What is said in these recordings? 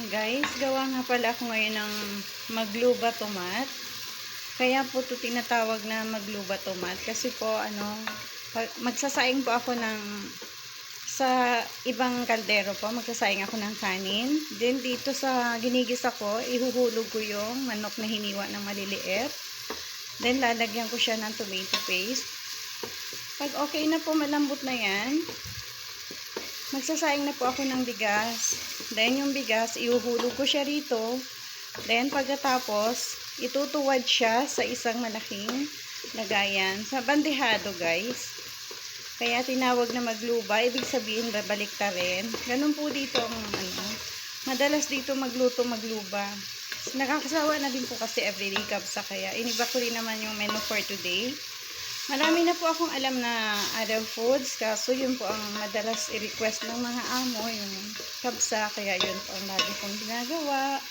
Guys, gawa nga pala ako ngayon ng magluba tomat. Kaya po ito tinatawag na magluba tomat. Kasi po, magsasaing po ako sa ibang kaldero po. Magsasaing ako ng kanin. Then, dito sa ginigisa ko, ihuhulog ko yung manok na hiniwa ng maliliit. Then, lalagyan ko siya ng tomato paste. Pag okay na po, malambot na yan, magsasaing na po ako ng bigas. Then, yung bigas, ihuhulog ko siya rito. Then, pagkatapos, itutuwad siya sa isang malaking lagayan. Sa bandehado, guys. Kaya tinawag na magluba. Ibig sabihin, babalik ta rin. Ganun po dito ang madalas dito magluba. Nakakasawa na din po kasi everyday kabsa. Kaya, iniba ko rin naman yung menu for today. Marami na po akong alam na other foods, kaso yun po ang madalas i-request ng mga amo, yung kabsa, kaya yun po ang lagi kong ginagawa.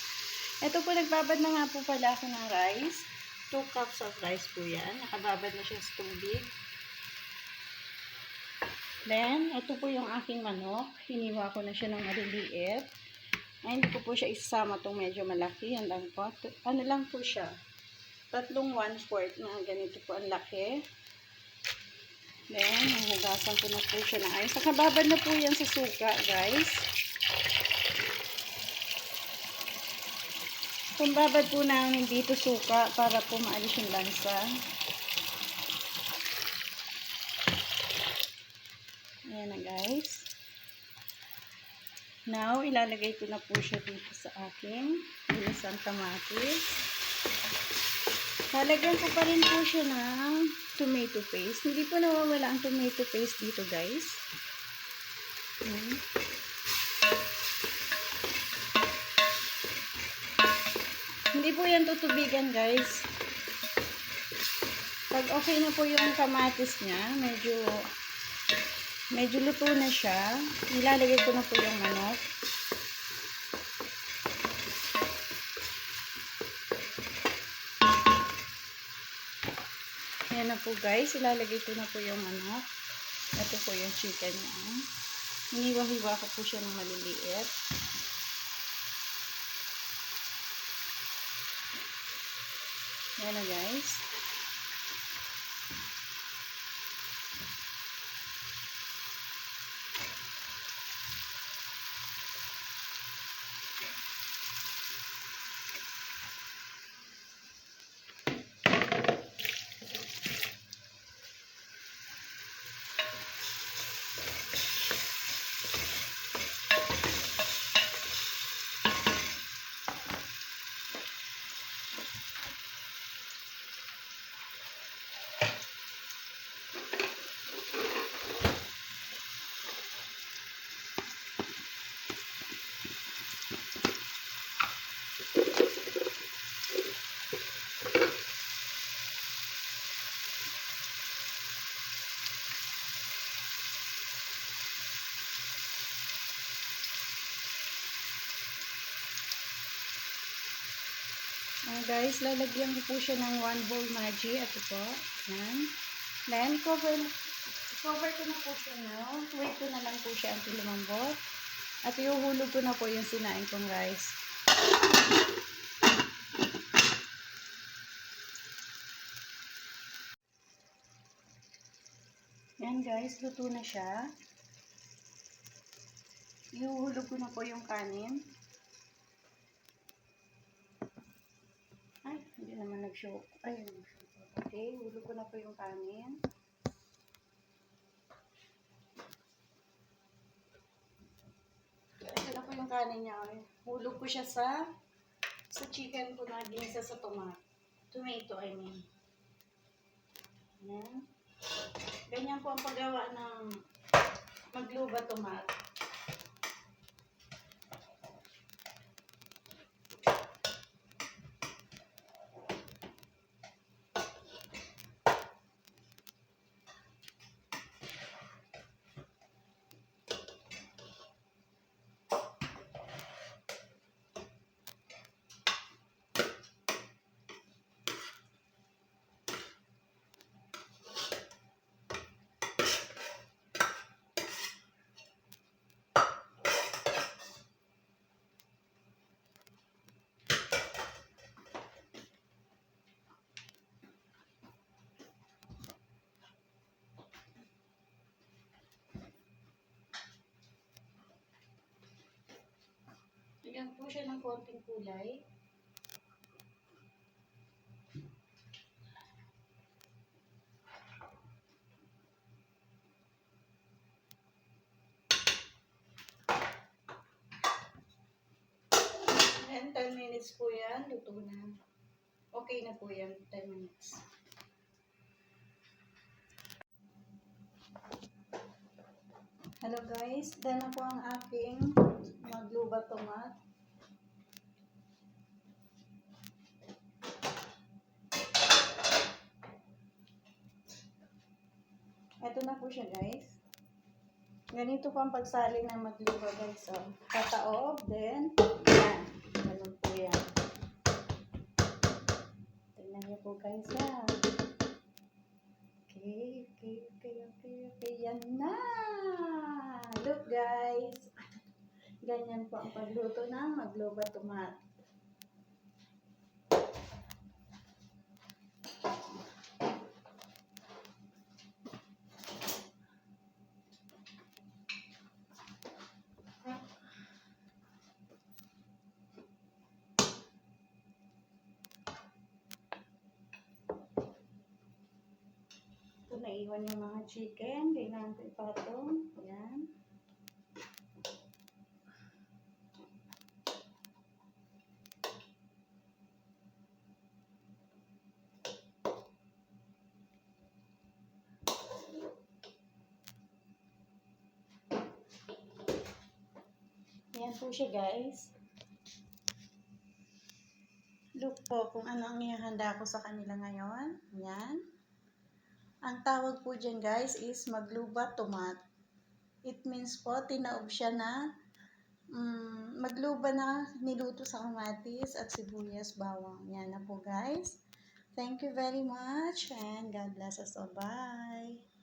Ito po, nagbabad na nga po pala ako ng rice. 2 cups of rice po yan. Nakababad na siya sa tubig. Then, ito po yung aking manok. Hiniwa ko na siya ng maliliit. Ay, hindi ko po siya isasama itong medyo malaki. Yan lang po. Ano lang po siya? 3 1/4 na ganito po ang laki. Then, hugasan ko na po siya ng ayos. Nakababad na po yan sa suka, guys. Kung babad po namin dito suka para po maalis yung lansa. Ayan na, guys. Now, ilalagay ko na po siya dito sa aking inisang kamatis. Lalagyan ko pa rin po siya ng tomato paste. Hindi po nawawala ang tomato paste dito, guys. Hindi po yan tutubigan, guys. Pag okay na po yung kamatis niya, medyo luto na siya, ilalagay ko na po yung manok. Ayan na po, guys. Ilalagay ko na po yung manok. Ito po yung chicken niya. Hiniwa-hiwa ko po siya ng maliliit. Ayan na, guys. Guys, lalagyan ko po siya ng 1 bowl Maggi. Ito po. Yan. Then, cover ko na po siya now. Wait ko na lang po siya until lumambot. At ihuhulog ko na po yung sinain kong rice. Yan, guys, luto na siya. Ihuhulog ko na po yung kanin. Ay, hindi naman nag-show. Ay, okay, hulog ko na po yung kanin. Ito na po yung kanin niya. Hulog ko siya sa chicken ko na ginisa sa tomato, I mean. Ayan. Ganyan po ang paggawa ng magluba tomat. Lagyan po siya ng konting kulay. And 10 minutes po yan, luto na. Okay na po yan, 10 minutes. Hello guys, done na po ang aking magluba tomat. Ito na po siya guys. Ganito po ang pagsaling ng magluba guys. So, tataob, then, yan. Ganun po yan. Tingnan niyo po guys ha. Okay. Yan na! Look guys! Ganyan po ang pagluto ng magluba tomat. Ito, naiwan yung mga chicken. Kailangan ko ipatong. Yan. Yan po siya guys. Look po kung ano ang ihahanda ko sa kanila ngayon. Yan. Ang tawag po dyan guys is magluba tomat. It means po, tinaob siya na magluba na niluto sa kamatis at sibuyas bawang. Yan na po guys. Thank you very much and God bless us all. Bye!